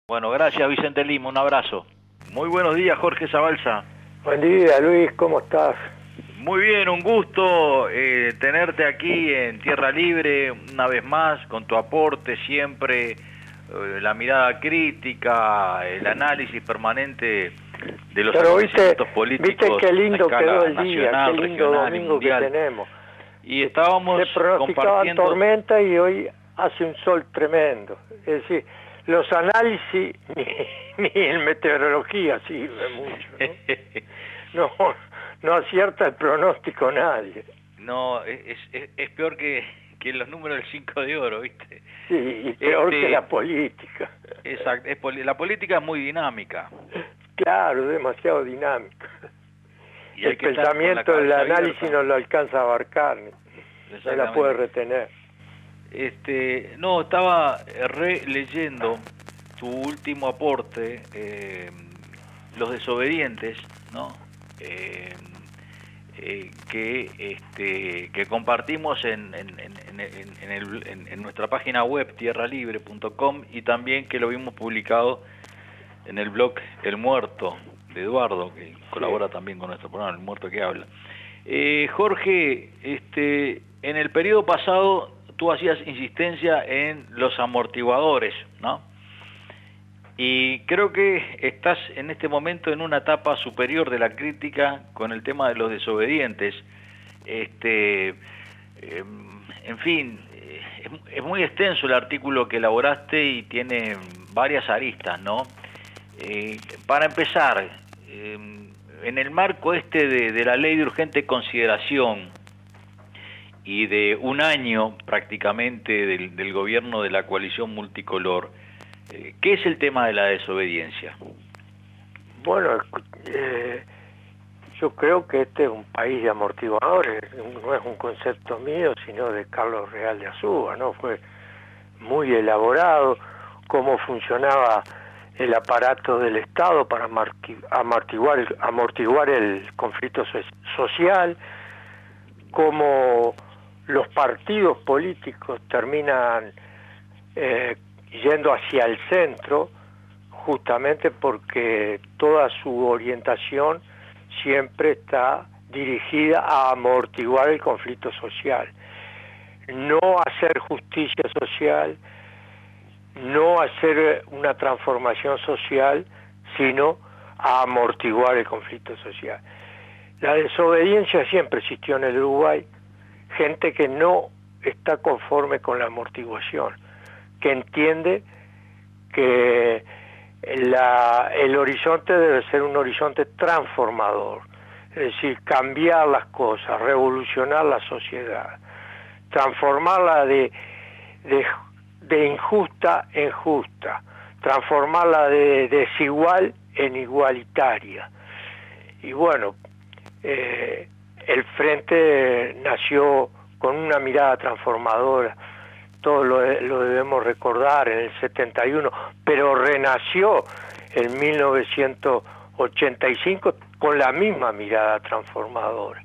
Bueno, gracias Vicente Lima, un abrazo. Muy buenos días, Jorge Zabalza. Buen día, Luis, ¿cómo estás? Muy bien, un gusto tenerte aquí en Tierra Libre una vez más, con tu aporte siempre, la mirada crítica, el análisis permanente de los Pero acontecimientos viste políticos qué lindo a quedó escala el día, qué nacional, lindo regional y domingo que mundial. tenemos. Y estábamos Se pronosticaban compartiendo... tormenta y hoy hace un sol tremendo. Es decir, los análisis ni en meteorología sirve mucho, ¿no? No, no acierta el pronóstico nadie. No, es peor que los números del 5 de oro, ¿viste? Sí, y peor que la política. Exacto, la política es muy dinámica. Claro, demasiado dinámica. Y El hay que estar con la pensamiento, el cabeza análisis abierta. no lo alcanza a abarcar, no la puede retener. No, estaba releyendo tu último aporte, los desobedientes, ¿no? Que compartimos en nuestra página web tierralibre.com y también que lo vimos publicado en el blog El Muerto de Eduardo, que colabora también con nuestro programa, El Muerto que Habla. Jorge, en el periodo pasado tú hacías insistencia en los amortiguadores, ¿no? Y creo que estás en este momento en una etapa superior de la crítica con el tema de los desobedientes. En fin, es muy extenso el artículo que elaboraste y tiene varias aristas, ¿no? Para empezar, en el marco de la ley de urgente consideración y de un año prácticamente del gobierno de la coalición multicolor, ¿qué es el tema de la desobediencia? Bueno, yo creo que este es un país de amortiguadores, no es un concepto mío, sino de Carlos Real de Azúa, ¿no? Fue muy elaborado cómo funcionaba el aparato del Estado para amortiguar el conflicto social, cómo los partidos políticos terminan yendo hacia el centro, justamente porque toda su orientación siempre está dirigida a amortiguar el conflicto social, no hacer justicia social, no hacer una transformación social, sino a amortiguar el conflicto social. La desobediencia siempre existió en el Uruguay, gente que no está conforme con la amortiguación, que entiende que el horizonte debe ser un horizonte transformador, es decir, cambiar las cosas, revolucionar la sociedad, transformarla de injusta en justa, transformarla de desigual en igualitaria. Y bueno, el Frente nació con una mirada transformadora, todos lo debemos recordar, en el 71, pero renació en 1985 con la misma mirada transformadora.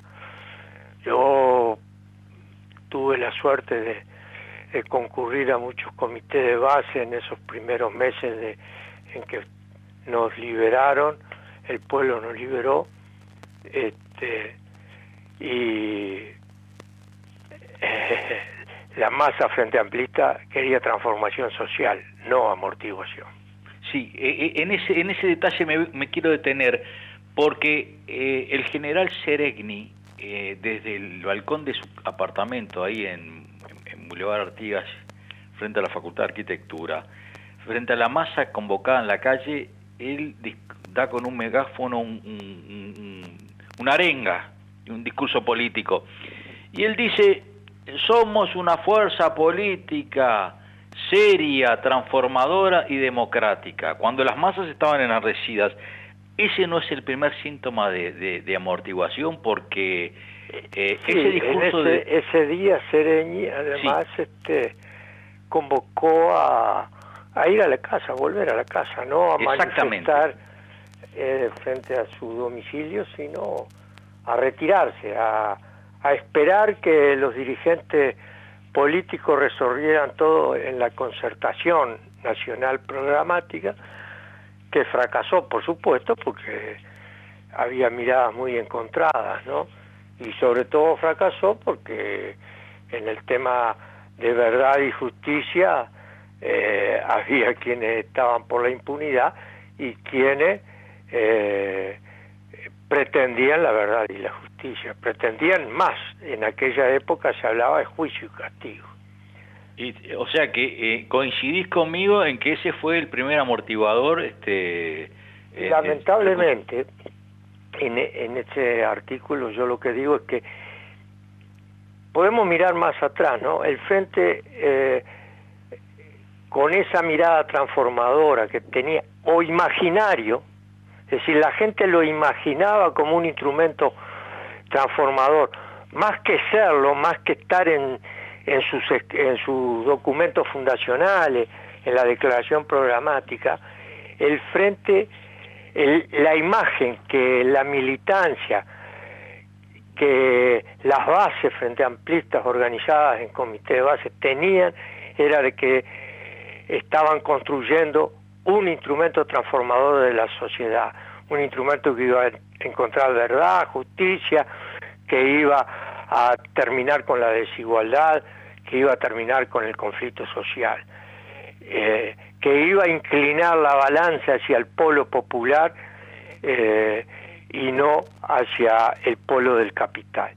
Yo tuve la suerte de concurrir a muchos comités de base en esos primeros meses en que nos liberaron, el pueblo nos liberó, y la masa frente amplista quería transformación social, no amortiguación. Sí, en ese detalle me quiero detener, porque el general Seregni, desde el balcón de su apartamento ahí en Boulevard Artigas, frente a la Facultad de Arquitectura, frente a la masa convocada en la calle, él da con un megáfono una arenga, un discurso político, y él dice: somos una fuerza política seria, transformadora y democrática. Cuando las masas estaban enardecidas, ese no es el primer síntoma de amortiguación, porque sí, ese discurso ese día Seregni además convocó a ir a la casa, a volver a la casa, no a manifestar frente a su domicilio, sino a retirarse, a esperar que los dirigentes políticos resolvieran todo en la concertación, Nacional Programática, que fracasó, por supuesto, porque había miradas muy encontradas, ¿no? Y sobre todo fracasó porque en el tema de verdad y justicia había quienes estaban por la impunidad y quienes pretendían la verdad y la justicia, pretendían más. En aquella época se hablaba de juicio y castigo. Y, o sea que coincidís conmigo en que ese fue el primer amortiguador. Lamentablemente, en ese artículo yo lo que digo es que podemos mirar más atrás, ¿no? El Frente, con esa mirada transformadora que tenía, o imaginario, es decir, la gente lo imaginaba como un instrumento transformador, más que serlo, más que estar en sus documentos fundacionales, en la declaración programática, el Frente, la imagen que la militancia, que las bases frente amplistas organizadas en comité de bases tenían, era de que estaban construyendo un instrumento transformador de la sociedad, un instrumento que iba a encontrar verdad, justicia, que iba a terminar con la desigualdad, que iba a terminar con el conflicto social, que iba a inclinar la balanza hacia el polo popular y no hacia el polo del capital.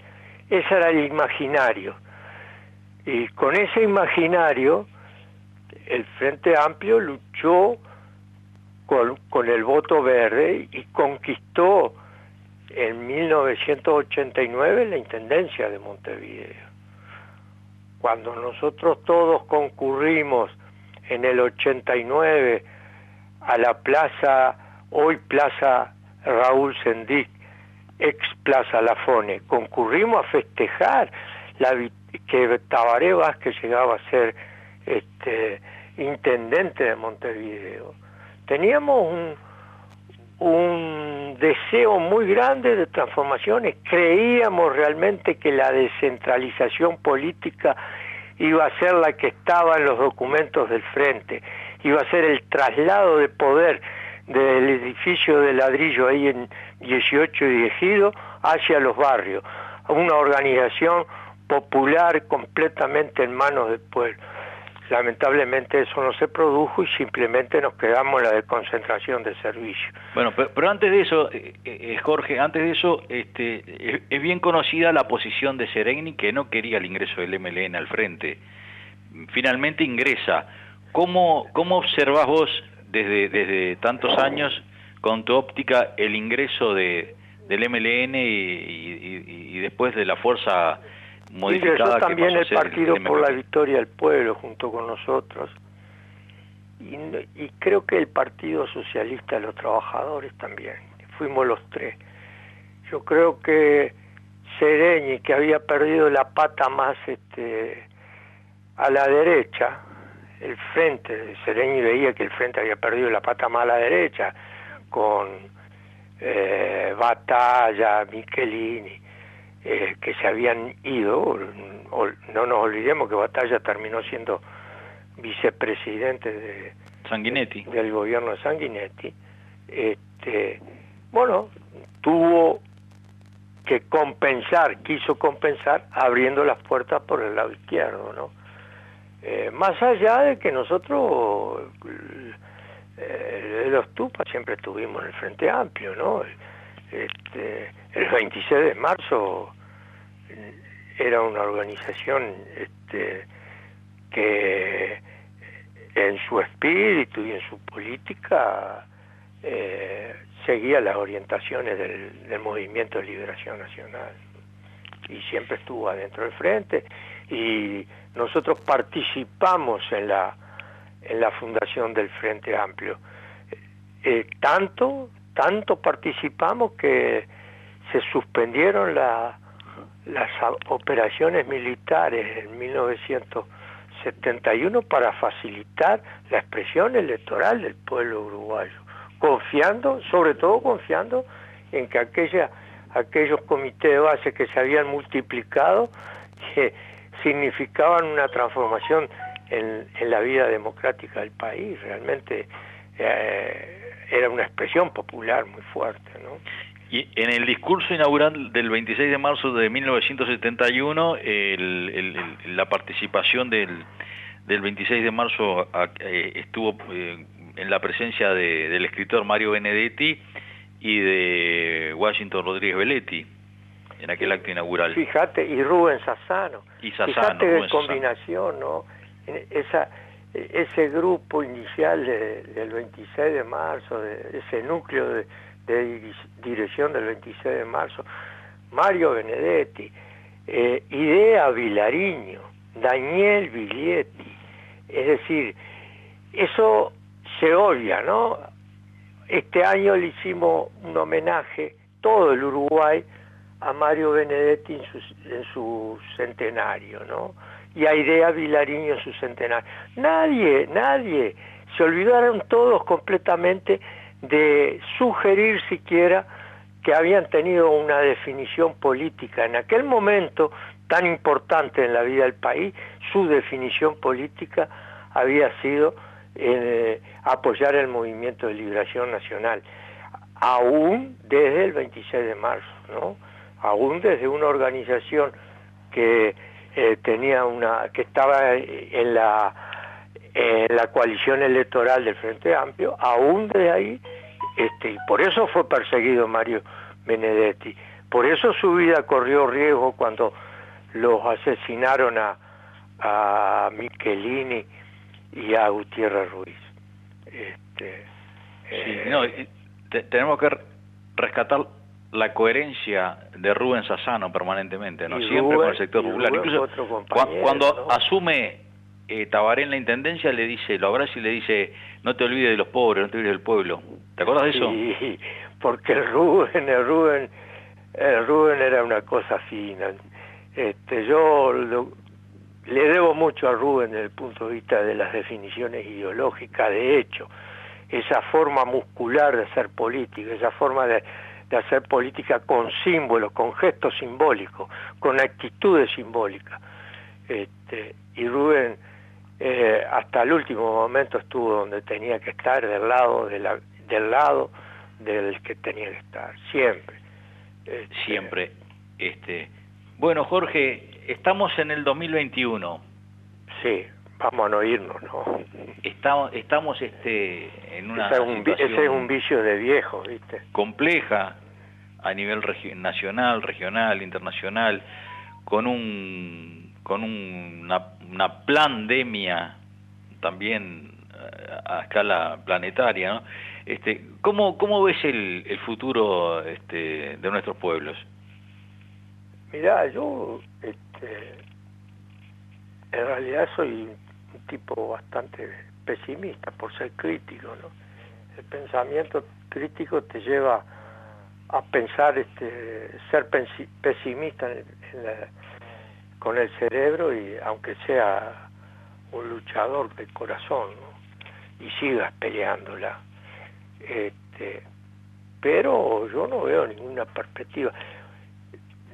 Ese era el imaginario. Y con ese imaginario, el Frente Amplio luchó con el voto verde y conquistó en 1989 la Intendencia de Montevideo. Cuando nosotros todos concurrimos en el 89 a la plaza, hoy Plaza Raúl Sendic, ex Plaza Lafone, concurrimos a festejar que Tabaré Vázquez llegaba a ser intendente de Montevideo. Teníamos un deseo muy grande de transformaciones, creíamos realmente que la descentralización política iba a ser la que estaba en los documentos del Frente, iba a ser el traslado de poder del edificio de ladrillo ahí en 18 y Ejido hacia los barrios, una organización popular completamente en manos del pueblo. Lamentablemente eso no se produjo y simplemente nos quedamos en la desconcentración de servicios. Bueno, pero antes de eso, Jorge, antes de eso, es bien conocida la posición de Seregni, que no quería el ingreso del MLN al frente. Finalmente ingresa. ¿Cómo observás vos desde tantos años, con tu óptica, el ingreso del MLN y después de la fuerza modificada? Ingresó también el Partido por la Victoria del Pueblo junto con nosotros y creo que el Partido Socialista de los Trabajadores también, fuimos los tres. Yo creo que Seregni, que había perdido la pata más a la derecha, el Frente, Seregni veía que el Frente había perdido la pata más a la derecha con Batalla, Michelini, que se habían ido. No nos olvidemos que Batalla terminó siendo vicepresidente de Sanguinetti, del gobierno de Sanguinetti. Bueno, tuvo que quiso compensar abriendo las puertas por el lado izquierdo, ¿no? Más allá de que nosotros los Tupas siempre estuvimos en el Frente Amplio, ¿no? El 26 de marzo era una organización que en su espíritu y en su política seguía las orientaciones del Movimiento de Liberación Nacional y siempre estuvo adentro del Frente, y nosotros participamos en la fundación del Frente Amplio. Tanto participamos que se suspendieron las operaciones militares en 1971 para facilitar la expresión electoral del pueblo uruguayo, sobre todo confiando en que aquellos comités de base que se habían multiplicado, que significaban una transformación en la vida democrática del país. Realmente era una expresión popular muy fuerte, ¿no? Y en el discurso inaugural del 26 de marzo de 1971, la participación del 26 de marzo estuvo en la presencia del escritor Mario Benedetti y de Washington Rodríguez Belletti, en aquel acto inaugural. Fíjate, y Rubén Sassano. Fíjate qué combinación, ¿no? Ese grupo inicial del 26 de marzo, ese núcleo de dirección del 26 de marzo, Mario Benedetti, Idea Vilariño, Daniel Viglietti, es decir, eso se obvia, ¿no? Este año le hicimos un homenaje, todo el Uruguay, a Mario Benedetti en su centenario, ¿no? Y a Idea Vilariño en su centenario. Nadie, se olvidaron todos completamente de sugerir siquiera que habían tenido una definición política. En aquel momento tan importante en la vida del país, su definición política había sido apoyar el movimiento de liberación nacional, aún desde el 26 de marzo, ¿no? Aún desde una organización que que estaba en la coalición electoral del Frente Amplio, aún de ahí, y por eso fue perseguido Mario Benedetti, por eso su vida corrió riesgo cuando los asesinaron a Michelini y a Gutiérrez Ruiz. Tenemos que rescatar la coherencia de Rubén Sassano permanentemente, ¿no? Siempre con el sector popular. Incluso cuando ¿no? Asume Tabaré en la intendencia, le dice, lo abraza y le dice: no te olvides de los pobres, no te olvides del pueblo. ¿Te acuerdas de eso? Sí, porque el Rubén era una cosa fina. Le debo mucho a Rubén desde el punto de vista de las definiciones ideológicas. De hecho, esa forma muscular de hacer política, esa forma de hacer política con símbolos, con gestos simbólicos, con actitudes simbólicas. Y Rubén hasta el último momento estuvo donde tenía que estar, del lado del que tenía que estar, siempre. Siempre. Bueno, Jorge, estamos en el 2021. Sí, vamos a no irnos, ¿no? Estamos en una situación ese es un vicio de viejo, ¿viste? Compleja a nivel nacional, regional, internacional, con una pandemia también a escala planetaria, ¿no? ¿Cómo ves el futuro de nuestros pueblos? Mirá, yo en realidad soy un tipo bastante pesimista por ser crítico, ¿no? El pensamiento crítico te lleva a pensar, ser pesimista con el cerebro, y aunque sea un luchador de corazón, ¿no? Y sigas peleándola. Pero yo no veo ninguna perspectiva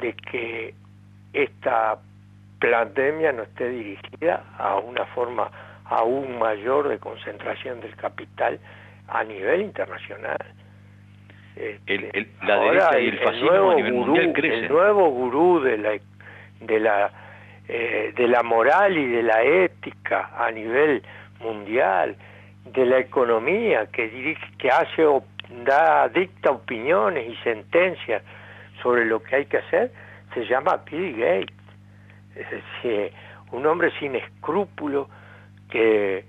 de que esta pandemia no esté dirigida a una forma aún mayor de concentración del capital a nivel internacional. La derecha y el fascismo a nivel mundial crecen. El nuevo gurú de la moral y de la ética a nivel mundial, de la economía, que dicta opiniones y sentencias sobre lo que hay que hacer, se llama Bill Gates. Es decir, un hombre sin escrúpulos que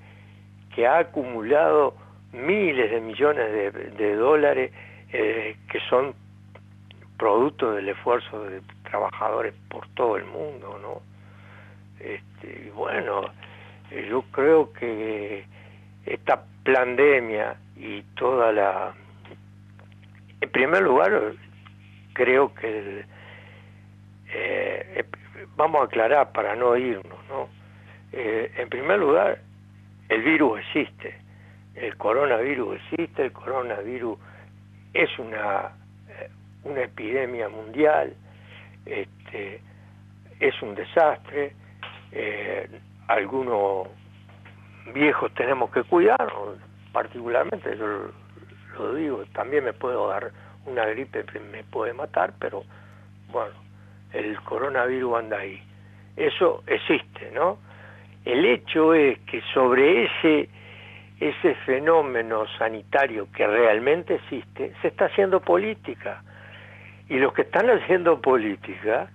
ha acumulado miles de millones de dólares que son producto del esfuerzo de trabajadores por todo el mundo, ¿no? Y bueno, yo creo que esta pandemia y en primer lugar, creo que vamos a aclarar para no irnos, ¿no? En primer lugar, el virus existe, el coronavirus existe, el coronavirus es una epidemia mundial, es un desastre. Algunos viejos tenemos que cuidarnos, particularmente yo lo digo, también me puedo dar una gripe, me puede matar, pero bueno, el coronavirus anda ahí. Eso existe, ¿no? El hecho es que sobre ese fenómeno sanitario que realmente existe, se está haciendo política. Y los que están haciendo política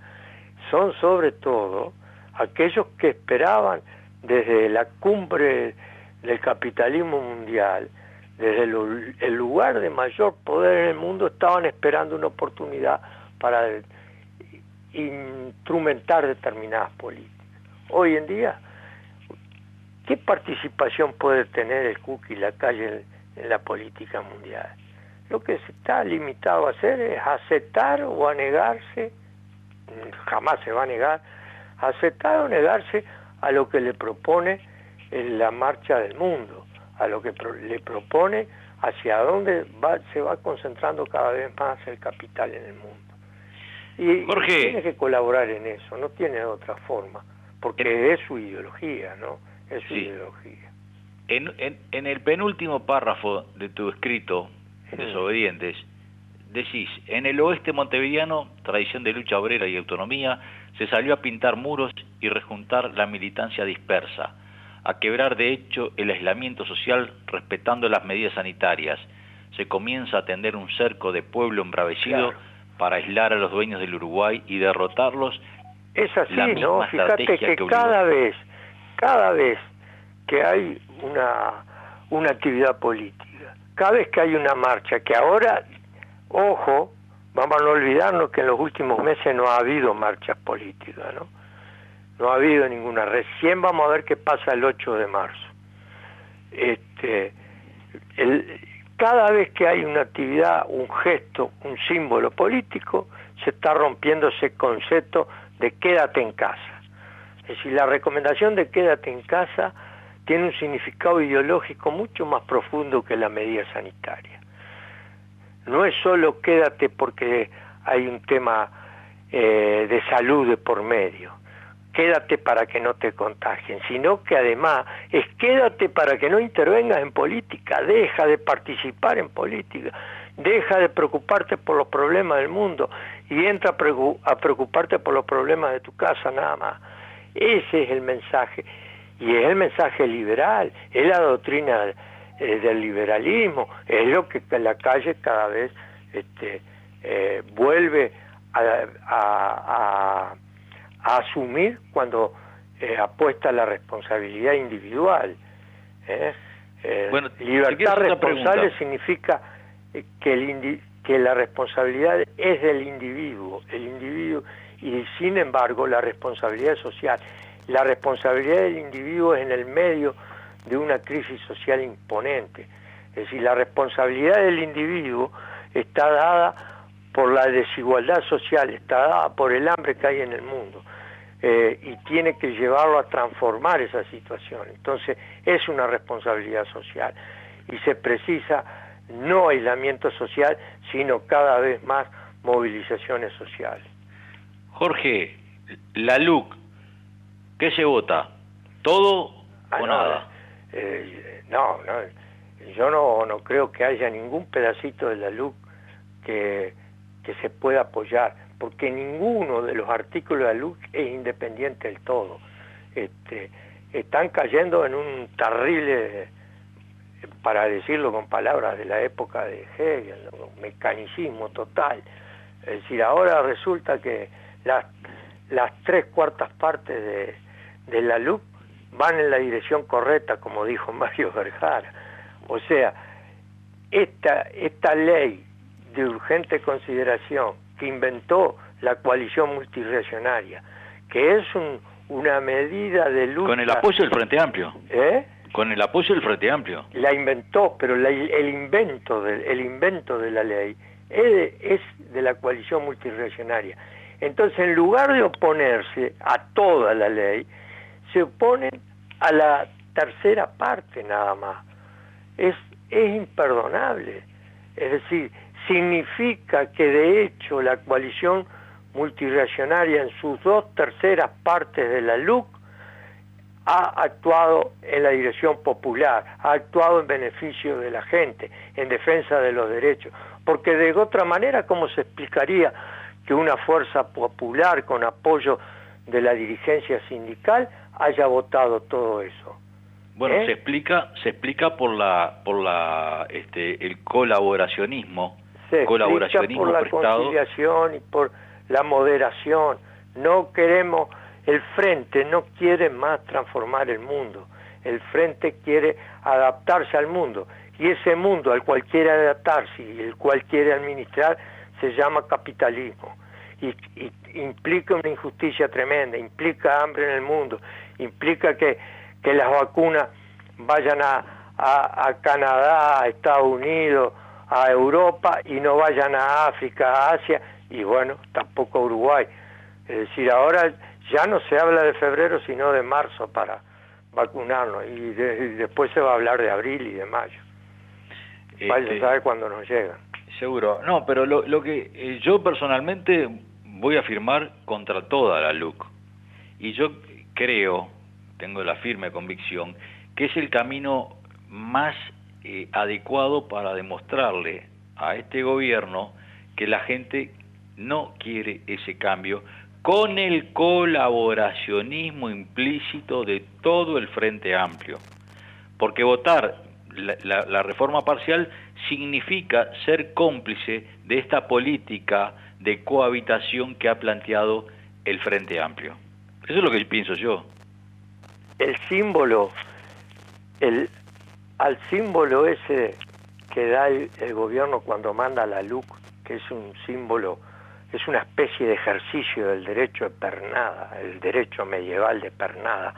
son sobre todo aquellos que esperaban desde la cumbre del capitalismo mundial, desde el lugar de mayor poder en el mundo, estaban esperando una oportunidad para instrumentar determinadas políticas. Hoy en día, ¿qué participación puede tener el Cuqui y la Calle en la política mundial? Lo que se está limitado a hacer es aceptar o a negarse, jamás se va a negar, aceptar o negarse a lo que le propone la marcha del mundo, a lo que le propone hacia dónde se va concentrando cada vez más el capital en el mundo. Y Jorge, tiene que colaborar en eso, no tiene otra forma, porque es su ideología, ¿no? Es su ideología. En el penúltimo párrafo de tu escrito, Desobedientes, decís: en el oeste montevideano, tradición de lucha obrera y autonomía, se salió a pintar muros y rejuntar la militancia dispersa, a quebrar de hecho el aislamiento social respetando las medidas sanitarias. Se comienza a tender un cerco de pueblo embravecido, claro, para aislar a los dueños del Uruguay y derrotarlos. Es así, ¿no? Fíjate que cada vez que hay una actividad política, cada vez que hay una marcha, que ahora, ojo, vamos a no olvidarnos que en los últimos meses no ha habido marchas políticas, ¿no? No ha habido ninguna. Recién vamos a ver qué pasa el 8 de marzo. Cada vez que hay una actividad, un gesto, un símbolo político, se está rompiendo ese concepto de quédate en casa. Es decir, la recomendación de quédate en casa tiene un significado ideológico mucho más profundo que la medida sanitaria. No es solo quédate porque hay un tema de salud de por medio, quédate para que no te contagien, sino que además es quédate para que no intervengas en política, deja de participar en política, deja de preocuparte por los problemas del mundo y entra a preocuparte por los problemas de tu casa nada más. Ese es el mensaje, y es el mensaje liberal, es la doctrina del liberalismo, es lo que la Calle cada vez vuelve a asumir cuando apuesta a la responsabilidad individual. Bueno, libertad responsable significa que la responsabilidad es del individuo, y sin embargo la responsabilidad social. La responsabilidad del individuo es en el medio de una crisis social imponente. Es decir, la responsabilidad del individuo está dada por la desigualdad social, está dada por el hambre que hay en el mundo, y tiene que llevarlo a transformar esa situación. Entonces es una responsabilidad social y se precisa no aislamiento social, sino cada vez más movilizaciones sociales. Jorge, la LUC, ¿qué se vota? ¿Todo o nada? No, yo no creo que haya ningún pedacito de la LUC que se pueda apoyar, porque ninguno de los artículos de la LUC es independiente del todo. Están cayendo en un terrible, para decirlo con palabras de la época de Hegel, un mecanicismo total. Es decir, ahora resulta que las 3/4 partes de la LUC van en la dirección correcta, como dijo Mario Vergara. O sea, esta ley de urgente consideración que inventó la coalición multirregionaria, que es una medida de lucha... Con el apoyo del Frente Amplio. Con el apoyo del Frente Amplio. La inventó, pero el invento de la ley es de la coalición multirregionaria. Entonces, en lugar de oponerse a toda la ley, se oponen a la tercera parte nada más. Es imperdonable. Es decir, significa que de hecho la coalición multirregionaria en sus 2/3 partes de la LUC ha actuado en la dirección popular, ha actuado en beneficio de la gente, en defensa de los derechos, porque de otra manera, ¿cómo se explicaría que una fuerza popular con apoyo de la dirigencia sindical haya votado todo eso? Bueno, se explica por el colaboracionismo, se explica por la prestado. Conciliación y por la moderación. No queremos, el Frente no quiere más transformar el mundo, el Frente quiere adaptarse al mundo, y ese mundo al cual quiere adaptarse y el cual quiere administrar se llama capitalismo, y implica una injusticia tremenda, implica hambre en el mundo, implica que las vacunas vayan a Canadá, a Estados Unidos, a Europa, y no vayan a África, a Asia, y bueno, tampoco a Uruguay. Es decir, ahora ya no se habla de febrero, sino de marzo para vacunarnos, y después se va a hablar de abril y de mayo. Vaya a saber cuándo nos llegan. Seguro. No, pero lo que yo personalmente voy a firmar contra toda la LUC. Y yo creo, tengo la firme convicción, que es el camino más adecuado para demostrarle a este gobierno que la gente no quiere ese cambio, con el colaboracionismo implícito de todo el Frente Amplio. Porque votar la reforma parcial significa ser cómplice de esta política de cohabitación que ha planteado el Frente Amplio. Eso es lo que pienso yo. El símbolo, al símbolo ese que da el gobierno cuando manda la LUC, que es un símbolo, es una especie de ejercicio del derecho de pernada, el derecho medieval de pernada,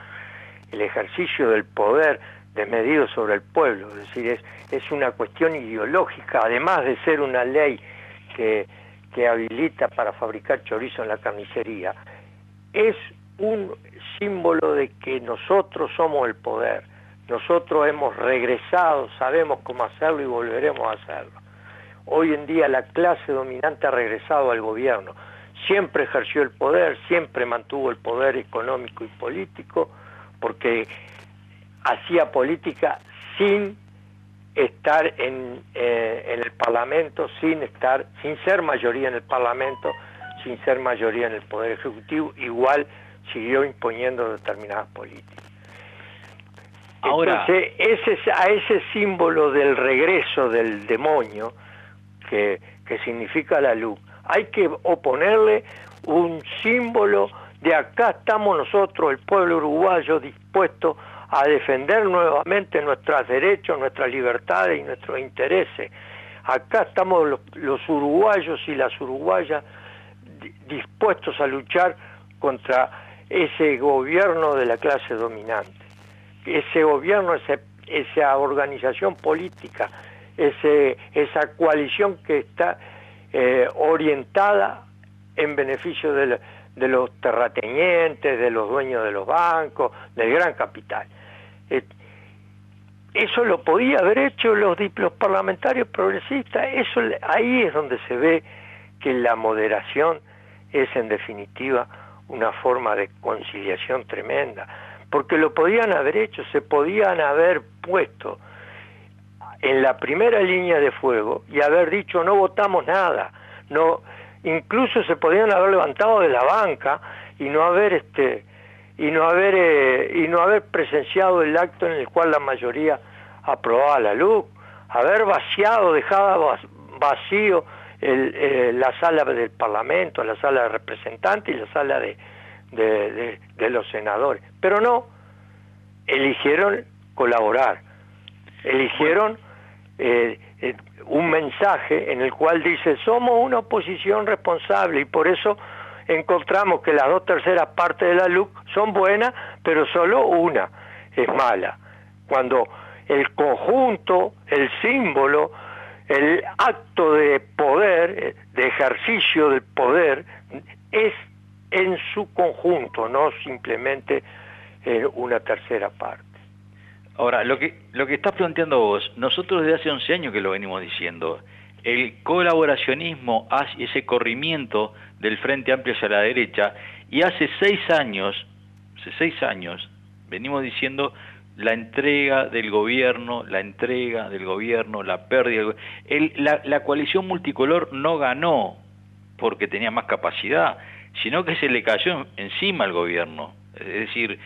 el ejercicio del poder desmedido sobre el pueblo, es decir, es una cuestión ideológica, además de ser una ley que habilita para fabricar chorizo en la carnicería, es un símbolo de que nosotros somos el poder, nosotros hemos regresado, sabemos cómo hacerlo y volveremos a hacerlo. Hoy en día la clase dominante ha regresado al gobierno, siempre ejerció el poder, siempre mantuvo el poder económico y político, porque hacía política sin estar en el Parlamento, sin ser mayoría en el Parlamento, sin ser mayoría en el Poder Ejecutivo, igual siguió imponiendo determinadas políticas. Ahora, entonces, a ese símbolo del regreso del demonio, que significa la luz, hay que oponerle un símbolo de acá estamos nosotros, el pueblo uruguayo, dispuesto a defender nuevamente nuestros derechos, nuestras libertades y nuestros intereses. Acá estamos los uruguayos y las uruguayas dispuestos a luchar contra ese gobierno de la clase dominante. Ese gobierno, esa organización política, esa coalición que está orientada en beneficio de los terratenientes, de los dueños de los bancos, del gran capital. Eso lo podía haber hecho los parlamentarios progresistas. Ahí es donde se ve que la moderación es en definitiva una forma de conciliación tremenda, porque lo podían haber hecho, se podían haber puesto en la primera línea de fuego y haber dicho no votamos nada, no, incluso se podían haber levantado de la banca y no haber presenciado el acto en el cual la mayoría aprobaba la luz, haber vaciado, dejado vacío la sala del Parlamento, la sala de representantes y la sala de los senadores, pero no, eligieron colaborar, eligieron un mensaje en el cual dice somos una oposición responsable, y por eso encontramos que las 2/3 partes de la LUC son buenas, pero solo una es mala, cuando el conjunto, el símbolo, el acto de poder, de ejercicio del poder, es en su conjunto, no simplemente una tercera parte. Ahora, lo que estás planteando vos, nosotros desde hace 11 años que lo venimos diciendo, el colaboracionismo hace ese corrimiento del Frente Amplio hacia la derecha, y hace 6 años Venimos diciendo la entrega del gobierno, la pérdida. La coalición multicolor no ganó porque tenía más capacidad, sino que se le cayó encima al gobierno. Es decir,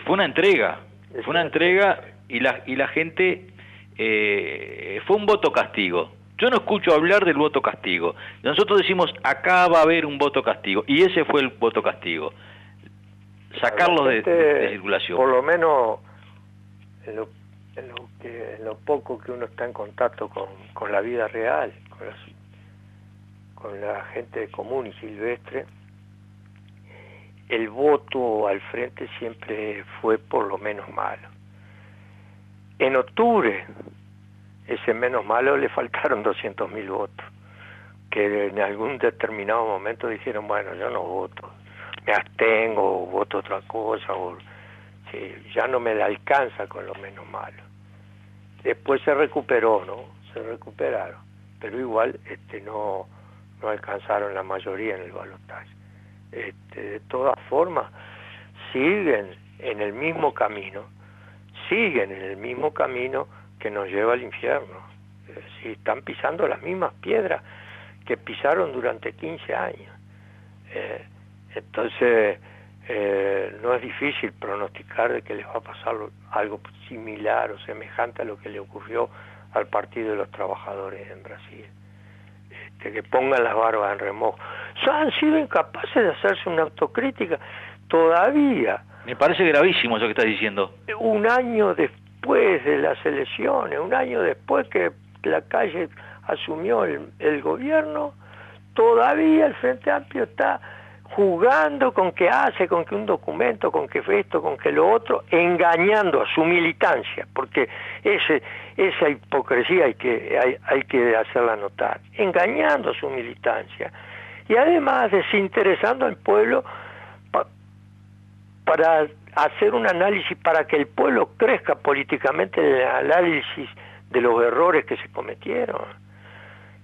fue una entrega y la gente fue un voto castigo. Yo no escucho hablar del voto castigo. Nosotros decimos, acá va a haber un voto castigo, y ese fue el voto castigo. Sacarlo de circulación. Por lo menos en lo poco que uno está en contacto con la vida real, con la gente común y silvestre, el voto al frente siempre fue por lo menos malo. En octubre, ese menos malo le faltaron 200.000 votos, que en algún determinado momento dijeron, bueno, yo no voto, me abstengo, o voto otra cosa, o sí, ya no me la alcanza con lo menos malo. Después se recuperó, ¿no? Se recuperaron, pero igual no alcanzaron la mayoría en el balotaje. De todas formas, siguen en el mismo camino que nos lleva al infierno. Si están pisando las mismas piedras que pisaron durante 15 años. Entonces, no es difícil pronosticar de que les va a pasar algo similar o semejante a lo que le ocurrió al Partido de los Trabajadores en Brasil. Que pongan las barbas en remojo. Han sido incapaces de hacerse una autocrítica todavía. Me parece gravísimo eso que estás diciendo. Un año después de las elecciones, un año después que la calle asumió el gobierno, todavía el Frente Amplio está jugando con que hace, con que un documento, con que esto, con que lo otro, engañando a su militancia, porque esa hipocresía hay que hacerla notar, engañando a su militancia, y además desinteresando al pueblo para hacer un análisis, para que el pueblo crezca políticamente en el análisis de los errores que se cometieron,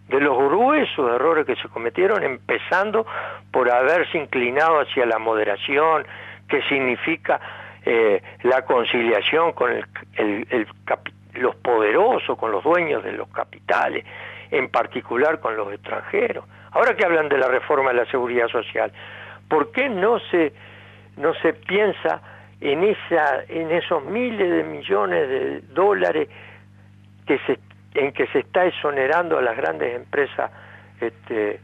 de los gruesos errores que se cometieron, empezando por haberse inclinado hacia la moderación, que significa la conciliación con los poderosos, con los dueños de los capitales, en particular con los extranjeros. Ahora que hablan de la reforma de la seguridad social, ¿por qué no se piensa en esos miles de millones de dólares en que se está exonerando a las grandes empresas de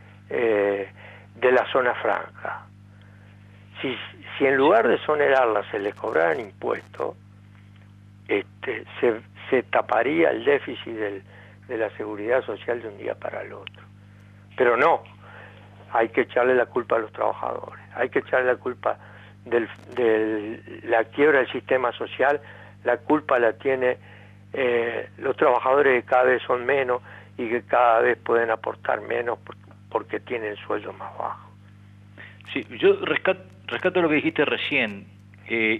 la zona franca? Si en lugar de exonerarlas se les cobraran impuestos, se taparía el déficit de la seguridad social de un día para el otro. Pero no, hay que echarle la culpa a los trabajadores, hay que echarle la culpa de la quiebra del sistema social, la culpa la tiene los trabajadores, que cada vez son menos y que cada vez pueden aportar menos porque tienen sueldos más bajos. Sí, yo rescato lo que dijiste recién.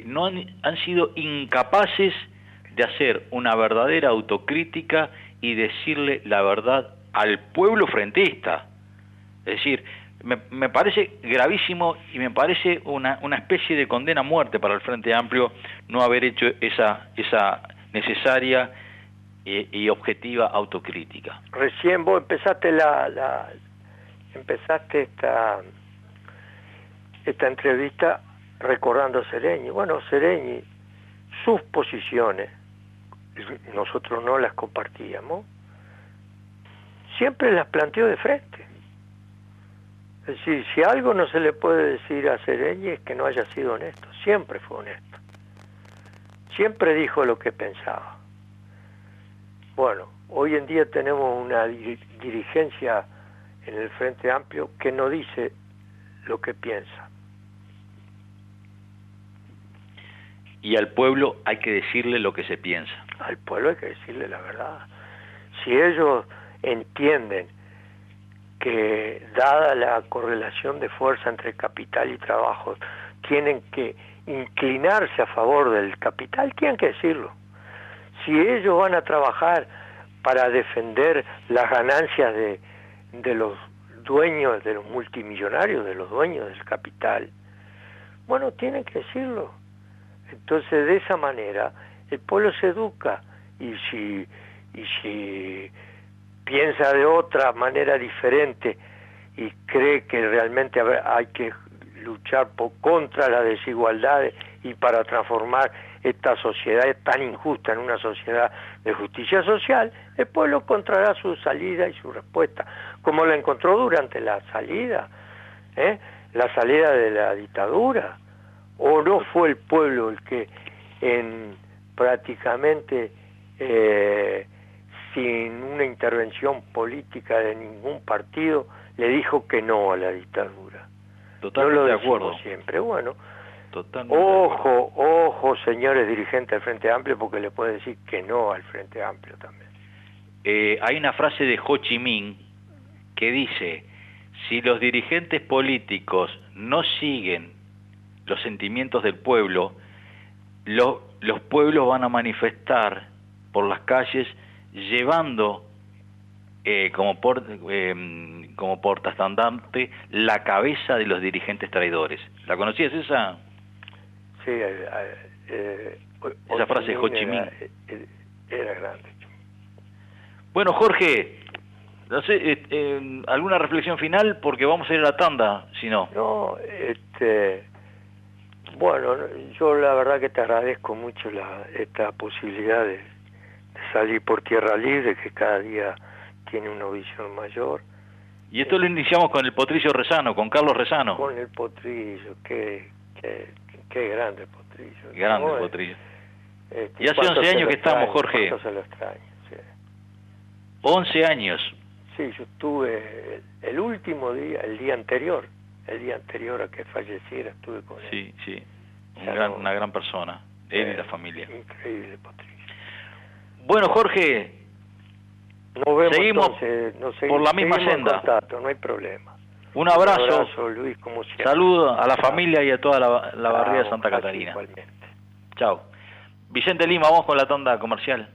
No han sido incapaces de hacer una verdadera autocrítica y decirle la verdad al pueblo frentista. Es decir, me parece gravísimo y me parece una especie de condena a muerte para el Frente Amplio no haber hecho esa necesaria y objetiva autocrítica. Recién vos empezaste esta entrevista recordando a Sereñi. Bueno, Sereñi, sus posiciones, nosotros no las compartíamos, siempre las planteó de frente. Es decir, si algo no se le puede decir a Sereñi es que no haya sido honesto, siempre fue honesto. Siempre dijo lo que pensaba. Bueno, hoy en día tenemos una dirigencia en el Frente Amplio que no dice lo que piensa. Y al pueblo hay que decirle lo que se piensa. Al pueblo hay que decirle la verdad. Si ellos entienden que, dada la correlación de fuerza entre capital y trabajo, tienen que inclinarse a favor del capital, tienen que decirlo. Si ellos van a trabajar para defender las ganancias de los dueños, de los multimillonarios, de los dueños del capital, bueno, tienen que decirlo. Entonces, de esa manera, el pueblo se educa, y si piensa de otra manera diferente y cree que realmente hay que luchar contra las desigualdades y para transformar esta sociedad tan injusta en una sociedad de justicia social, el pueblo encontrará su salida y su respuesta, como la encontró durante la salida de la dictadura. ¿O no fue el pueblo el que prácticamente sin una intervención política de ningún partido le dijo que no a la dictadura? Totalmente de acuerdo. Siempre, bueno. Totalmente ojo, señores dirigentes del Frente Amplio, porque le puede decir que no al Frente Amplio también. Hay una frase de Ho Chi Minh que dice: si los dirigentes políticos no siguen los sentimientos del pueblo, los pueblos van a manifestar por las calles llevando como portaestandarte la cabeza de los dirigentes traidores. ¿La conocías esa? Sí, esa frase de Ho Chi Minh. Era grande. Bueno, Jorge, no sé, ¿alguna reflexión final? Porque vamos a ir a la tanda, si no. No, bueno, yo la verdad que te agradezco mucho esta posibilidad de salir por tierra libre, que cada día tiene una visión mayor. Y esto lo iniciamos con el Potrillo Rezano, con Carlos Rezano. Con el Potrillo, qué grande Potrillo. Grande el Potrillo. Y hace 11 años que estamos, Jorge. ¿Cuánto se lo extraño? Sí. 11 años. Sí, yo estuve el último día, el día anterior a que falleciera, estuve con él. Sí. Una gran persona, él y la familia. Increíble, Potrillo. Bueno, Jorge, nos vemos, seguimos entonces, por la misma senda. En contacto, no hay problema. Un abrazo. Un abrazo, Luis, como siempre. Saludos a la familia y a toda la barriada de Santa Catarina. Igualmente. Chao. Vicente Lima, vamos con la tanda comercial.